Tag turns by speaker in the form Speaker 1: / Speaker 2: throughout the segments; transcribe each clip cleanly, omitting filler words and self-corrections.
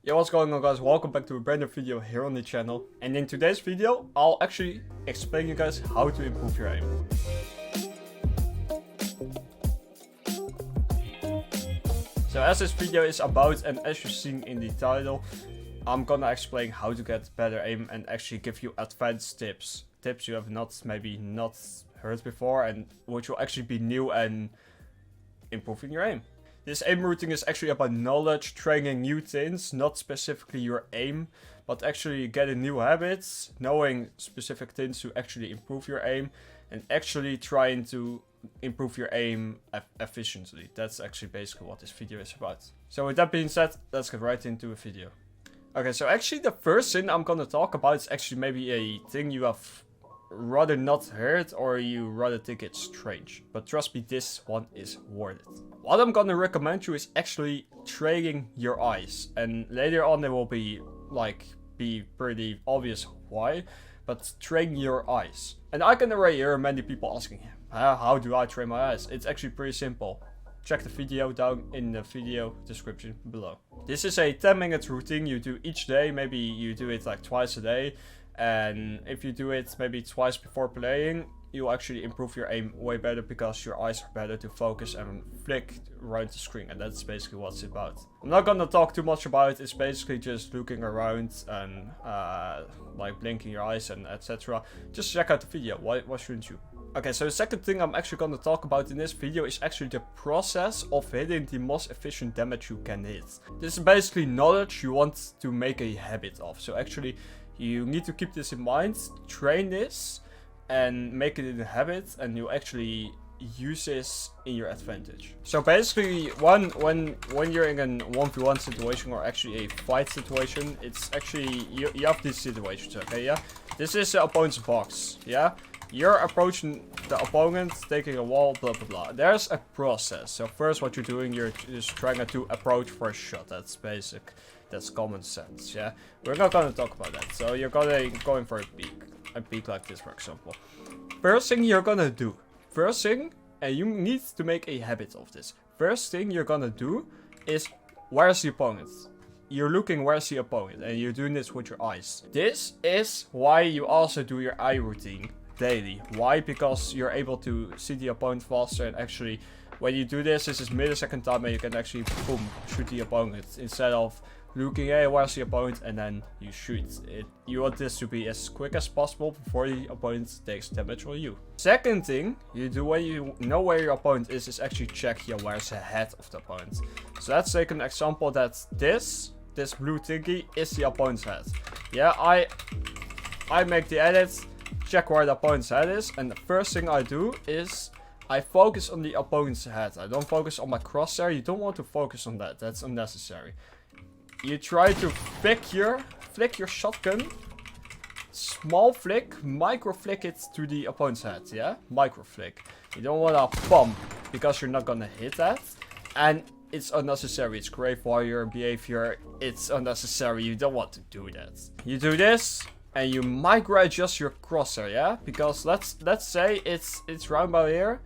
Speaker 1: Yo, what's going on, guys? Welcome back to a brand new video here on the channel. And in today's video, I'll actually explain you guys how to improve your aim. So as this video is about, and as you've seen in the title, I'm gonna explain how to get better aim and actually give you advanced tips. Tips you have maybe not heard before and which will actually be new and improving your aim. This aim routine is actually about knowledge, training new things, not specifically your aim, but actually getting new habits, knowing specific things to actually improve your aim, and actually trying to improve your aim efficiently. That's actually basically what this video is about. So with that being said, let's get right into the video. Okay, so actually the first thing I'm gonna talk about is actually maybe a thing you have rather not heard or you rather think it's strange. But trust me, this one is worth it. What I'm gonna recommend you is actually training your eyes. And later on it will be pretty obvious why. But train your eyes. And I can already hear many people asking, how do I train my eyes? It's actually pretty simple. Check the video down in the video description below. This is a 10-minute routine you do each day. Maybe you do it like twice a day. And if you do it maybe twice before playing, you'll actually improve your aim way better because your eyes are better to focus and flick around the screen. And that's basically what it's about. I'm not gonna talk too much about it. It's basically just looking around and like blinking your eyes and etc. Just check out the video. Why shouldn't you? Okay, so the second thing I'm actually going to talk about in this video is actually the process of hitting the most efficient damage you can hit. This is basically knowledge you want to make a habit of. So actually, you need to keep this in mind, train this, and make it a habit, and you actually use this in your advantage. So basically, when you're in a 1v1 situation or actually a fight situation, it's actually, you have these situations, okay, yeah? This is the opponent's box, yeah? You're approaching the opponent, taking a wall, blah blah blah. There's a process. So first what you're doing, you're just trying to approach for a shot. That's basic. That's common sense, yeah? We're not gonna talk about that. So you're going for a peek like this, for example. First thing you're gonna do. First thing, and you need to make a habit of this. First thing you're gonna do is, where's the opponent? You're looking where's the opponent, and you're doing this with your eyes. This is why you also do your eye routine daily. Why? Because you're able to see the opponent faster, and actually when you do this is millisecond time and you can actually boom shoot the opponent instead of looking, hey, where's the opponent, and then you shoot it. You want this to be as quick as possible before the opponent takes damage on you. Second thing you do when you know where your opponent is actually check here where's the head of the opponent. So let's take an example that this blue thingy is the opponent's head. Yeah, I make the edit, check where the opponent's head is, and the first thing I do is I focus on the opponent's head. I don't focus on my crosshair. You don't want to focus on that. That's unnecessary. You try to flick your shotgun, small flick, micro flick it to the opponent's head, yeah? Micro flick. You don't want to pump because you're not gonna hit that. And it's unnecessary. It's grave warrior behavior. It's unnecessary. You don't want to do that. You do this. And you micro adjust your crosshair, yeah? Because let's say it's round about here.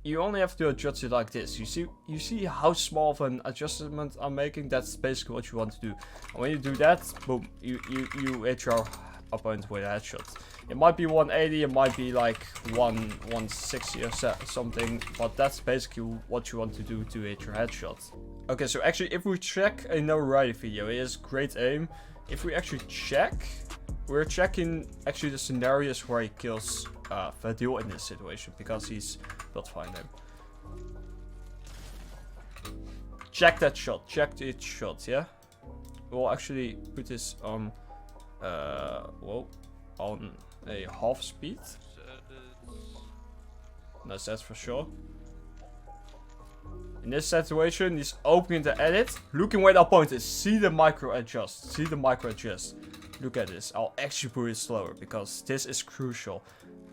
Speaker 1: You only have to adjust it like this. You see how small of an adjustment I'm making? That's basically what you want to do. And when you do that, boom, you hit your opponent with a headshot. It might be 180, it might be like 160 or something, but that's basically what you want to do to hit your headshot. Okay, so actually if we check a no rider video, it is great aim. If we actually check, we're checking actually the scenarios where he kills Vadil in this situation because he's built fine him. Check that shot, check its shot, yeah? We'll actually put this on on a half speed. That's for sure. In this situation, he's opening the edit, looking where the opponent is. See the micro adjust. See the micro adjust. Look at this. I'll actually put it slower because this is crucial.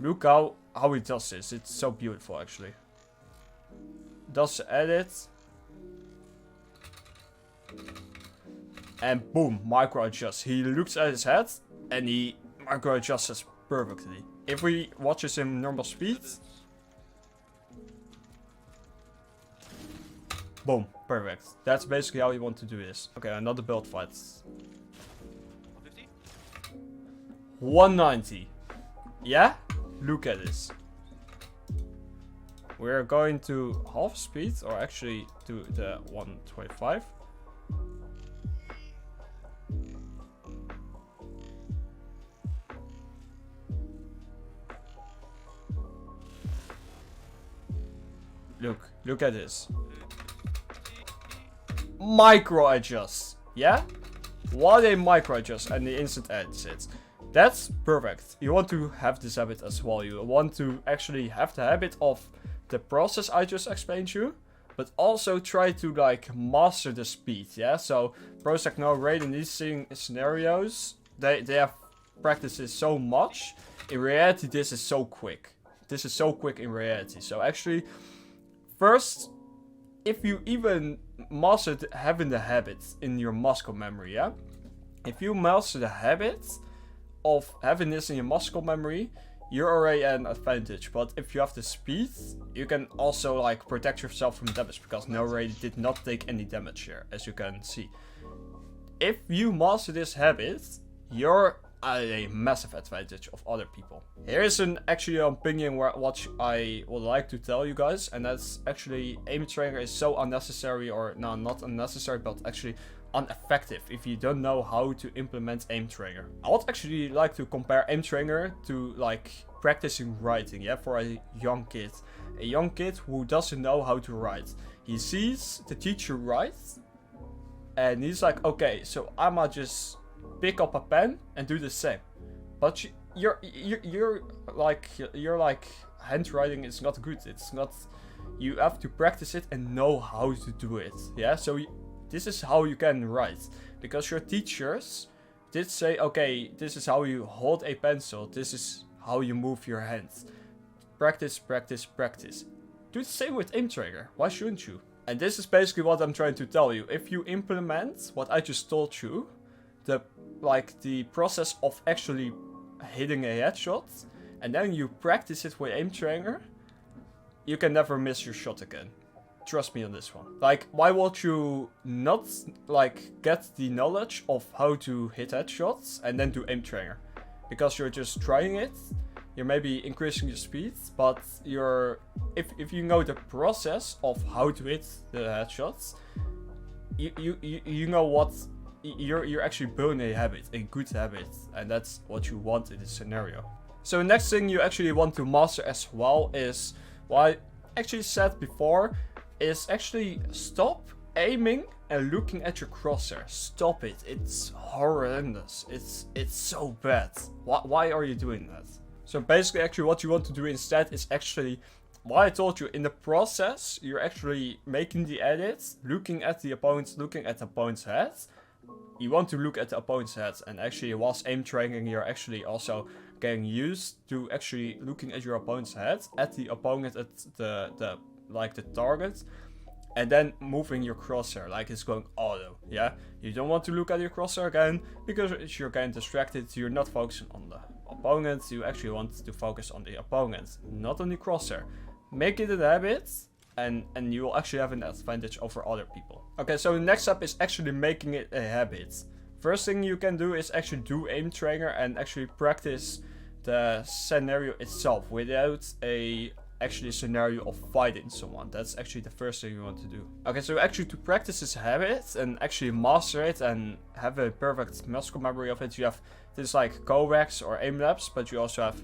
Speaker 1: Look how he does this. It's so beautiful actually. Does the edit. And boom, micro adjust. He looks at his head and he micro adjusts perfectly. If we watch this in normal speed. Boom, perfect. That's basically how you want to do this. Okay, another build fight.
Speaker 2: 150?
Speaker 1: 190. Yeah? Look at this. We're going to half speed, or actually to the 125. Look at this. Micro adjust. Yeah? What a micro adjust and the instant exit. That's perfect. You want to have this habit as well. You want to actually have the habit of the process I just explained to you, but also try to like master the speed. Yeah? So pros like no rate in these scenarios, they have practiced this so much. In reality, this is so quick. This is so quick in reality. So actually, first, if you even mastered having the habit in your muscle memory, yeah? If you master the habit of having this in your muscle memory, you're already at an advantage. But if you have the speed, you can also like protect yourself from damage, because no raid did not take any damage here, as you can see. If you master this habit, you're at a massive advantage of other people. Here is actually an opinion what I would like to tell you guys, and that's actually aim trainer is so unnecessary, or no, not unnecessary, but actually ineffective if you don't know how to implement aim trainer. I would actually like to compare aim trainer to like practicing writing, yeah, for a young kid. A young kid who doesn't know how to write. He sees the teacher write, and he's like, okay, so I'ma just pick up a pen and do the same. But you're like handwriting is not good. It's not. You have to practice it and know how to do it. Yeah. So this is how you can write, because your teachers did say, okay, this is how you hold a pencil. This is how you move your hands. Practice, practice, practice. Do the same with aim trainer. Why shouldn't you? And this is basically what I'm trying to tell you. If you implement what I just told you, the process of actually hitting a headshot, and then you practice it with aim trainer, you can never miss your shot again. Trust me on this one. Like, why would you not like get the knowledge of how to hit headshots and then do aim trainer? Because you're just trying it, you're maybe increasing your speed, but if you know the process of how to hit the headshots, you know what. You're actually building a habit, a good habit, and that's what you want in this scenario. So next thing you actually want to master as well is what I actually said before, is actually stop aiming and looking at your crosshair. Stop it. It's horrendous. It's so bad. Why are you doing that? So basically actually what you want to do instead is actually what I told you. In the process, you're actually making the edit, looking at the opponent's head. You want to look at the opponent's head, and actually whilst aim training, you're actually also getting used to actually looking at your opponent's head, at the opponent, at the target, and then moving your crosshair like it's going auto. Yeah, you don't want to look at your crosshair again, because you're getting distracted. You're not focusing on the opponent. You actually want to focus on the opponent, not on the crosshair. Make it a habit, and you will actually have an advantage over other people. Okay, so the next step is actually making it a habit. First thing you can do is actually do aim trainer and actually practice the scenario itself without a scenario of fighting someone. That's actually the first thing you want to do. Okay, so actually to practice this habit and actually master it and have a perfect muscle memory of it, you have things like cove or aim labs, but you also have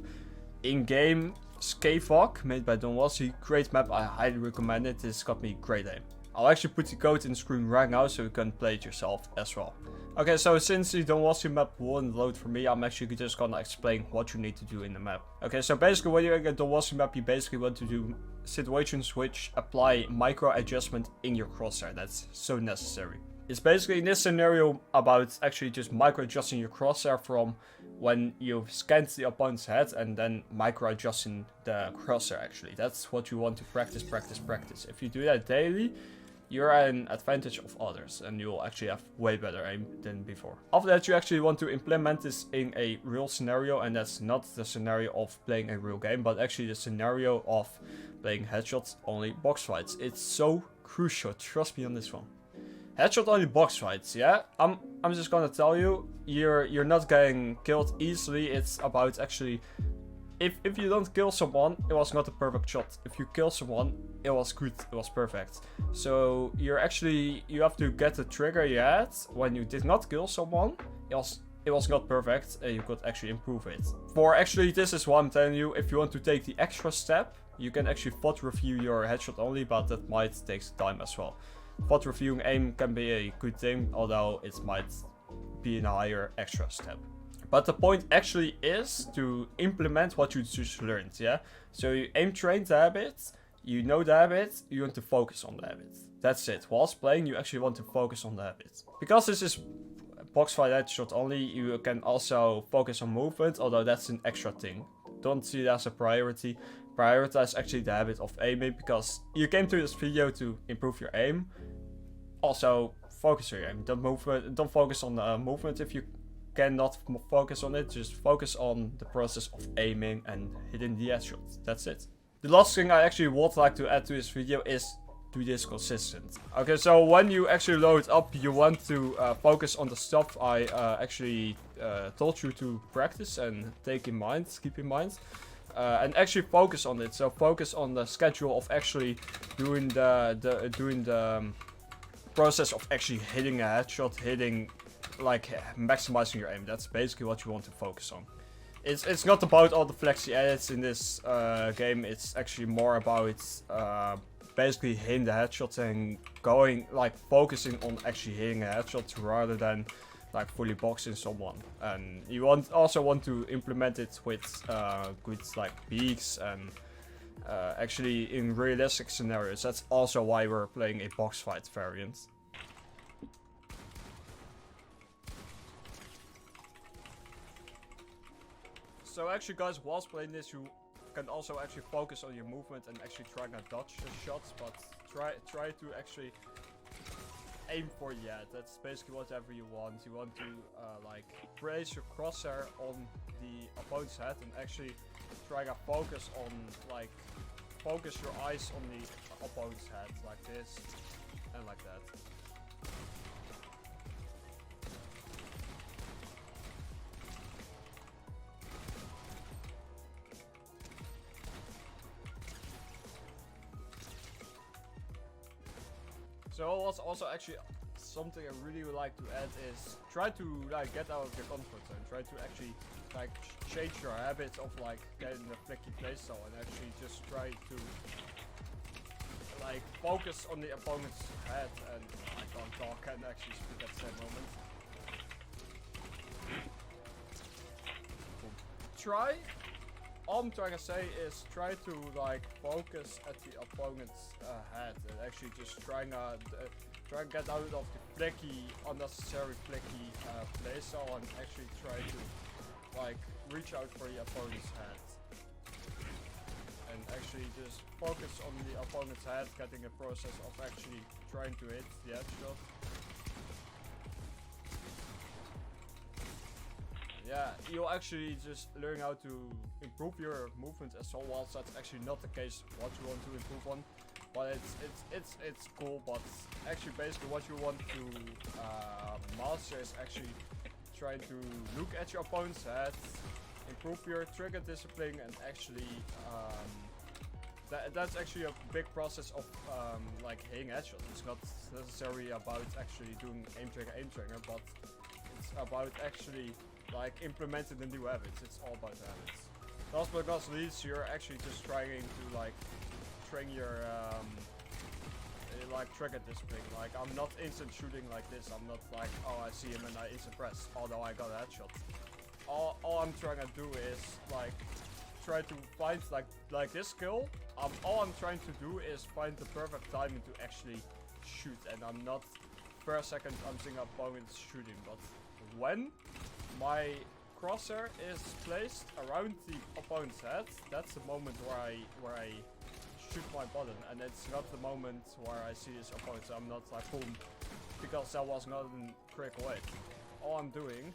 Speaker 1: in-game Skavok, made by Don Wassie. Great map, I highly recommend it. This got me great aim. I'll actually put the code in the screen right now so you can play it yourself as well. Okay, so since the Don Wassie map won't load for me, I'm actually just gonna explain what you need to do in the map. Okay, so basically when you get Don Wassie map, you basically want to do situations which apply micro adjustment in your crosshair. That's so necessary. It's basically in this scenario about actually just micro adjusting your crosshair from when you've scanned the opponent's head and then micro adjusting the crosshair actually. That's what you want to practice, practice, practice. If you do that daily, you're at an advantage of others and you'll actually have way better aim than before. After that, you actually want to implement this in a real scenario, and that's not the scenario of playing a real game, but actually the scenario of playing headshots only box fights. It's so crucial. Trust me on this one. Headshot only box fights, yeah? I'm just gonna tell you, you're not getting killed easily. It's about actually, if you don't kill someone, it was not a perfect shot. If you kill someone, it was good, it was perfect. So you have to get the trigger you had when you did not kill someone. It was not perfect, and you could actually improve it. This is what I'm telling you, if you want to take the extra step, you can actually VOD review your headshot only, but that might take time as well. VOD reviewing aim can be a good thing, although it might be a higher extra step. But the point actually is to implement what you just learned, yeah? So you aim train the habit, you know the habit, you want to focus on the habit. That's it. Whilst playing, you actually want to focus on the habit. Because this is box fight headshot only, you can also focus on movement, although that's an extra thing. Don't see it as a priority. Prioritize actually the habit of aiming, because you came to this video to improve your aim. Also, focus your aim. Don't focus on the movement if you cannot focus on it. Just focus on the process of aiming and hitting the headshot. That's it. The last thing I actually would like to add to this video is do this consistent. Okay, so when you actually load up, you want to focus on the stuff I actually told you to practice and keep in mind. And actually focus on it. So focus on the schedule of actually doing the process of actually hitting a headshot, maximizing your aim. That's basically what you want to focus on. It's not about all the flexy edits in this game. It's actually more about basically hitting the headshots and focusing on actually hitting a headshot rather than fully boxing someone. And you also want to implement it with good peaks and actually in realistic scenarios. That's also why we're playing a box fight variant. So actually guys, whilst playing this, you can also actually focus on your movement and actually try to dodge the shots, but try to actually aim for that's basically whatever you want. You want to place your crosshair on the opponent's head and actually try to focus your eyes on the opponent's head like this and like that. So what's also actually something I really would like to add is try to get out of your comfort zone. Try to actually change your habits of getting the flicky playstyle and actually just try to focus on the opponent's head. And I can't talk and actually speak at the same moment. All I'm trying to say is try to focus at the opponent's head and actually just try and get out of the unnecessary flicky playstyle and actually try to reach out for the opponent's head. And actually just focus on the opponent's head, getting a process of actually trying to hit the headshot. Yeah, you'll actually just learn how to improve your movement as well. Whilst that's actually not the case what you want to improve on, but it's cool. But actually, basically, what you want to master is actually trying to look at your opponent's head, improve your trigger discipline, and actually that's actually a big process of hitting headshots. It's not necessarily about actually doing aim trigger, but it's about actually implementing the new habits. It's all about habits. Last but not least, you're actually just trying to train your trigger discipline. I'm not instant shooting like this. I'm not oh, I see him and I instant press, although I got a headshot. All I'm trying to do is try to find this skill. All I'm trying to do is find the perfect timing to actually shoot, and I'm not per second I'm seeing opponents shooting, but when my crosshair is placed around the opponent's head, that's the moment where I shoot my button, and it's not the moment where I see his opponent. So I'm not boom, because that was not a critical hit. All I'm doing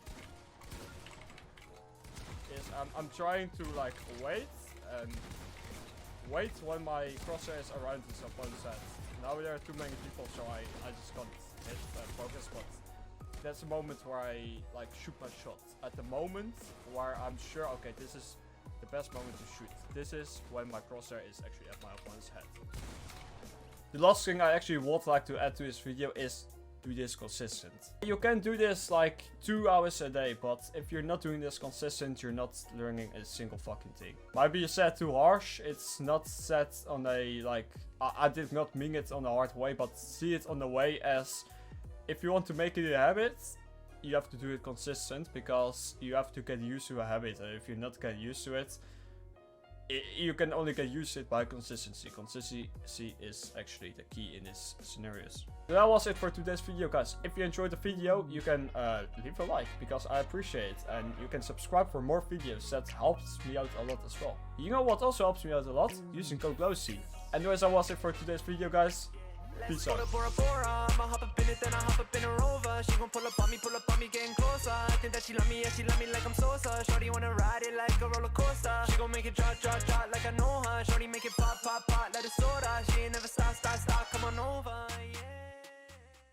Speaker 1: is I'm trying to wait when my crosshair is around his opponent's head. Now there are too many people, so I just can't hit focus, but that's a moment where I like shoot my shot. At the moment where I'm sure, okay, this is the best moment to shoot. This is when my crosshair is actually at my opponent's head. The last thing I actually would like to add to this video is do this consistent. You can do this like 2 hours a day, but if you're not doing this consistent, you're not learning a single fucking thing. Might be said too harsh. It's not said on a like, I did not mean it on a hard way, but see it on the way as if you want to make it a habit, you have to do it consistent because you have to get used to a habit. And if you're not getting used to it, you can only get used to it by consistency. Consistency is actually the key in these scenarios. So that was it for today's video, guys. If you enjoyed the video, you can leave a like because I appreciate it. And you can subscribe for more videos. That helps me out a lot as well. You know what also helps me out a lot? Using code Glowzy. Anyways, that was it for today's video, guys. Peace out.
Speaker 3: I'ma hop up in it, then I hop up in a rover. She gon' pull up on me, getting closer. I think that she love me, yeah, she love me like I'm Sosa. Shorty wanna ride it like a roller coaster. She gon' make it drop like I know her. Shorty make it pop.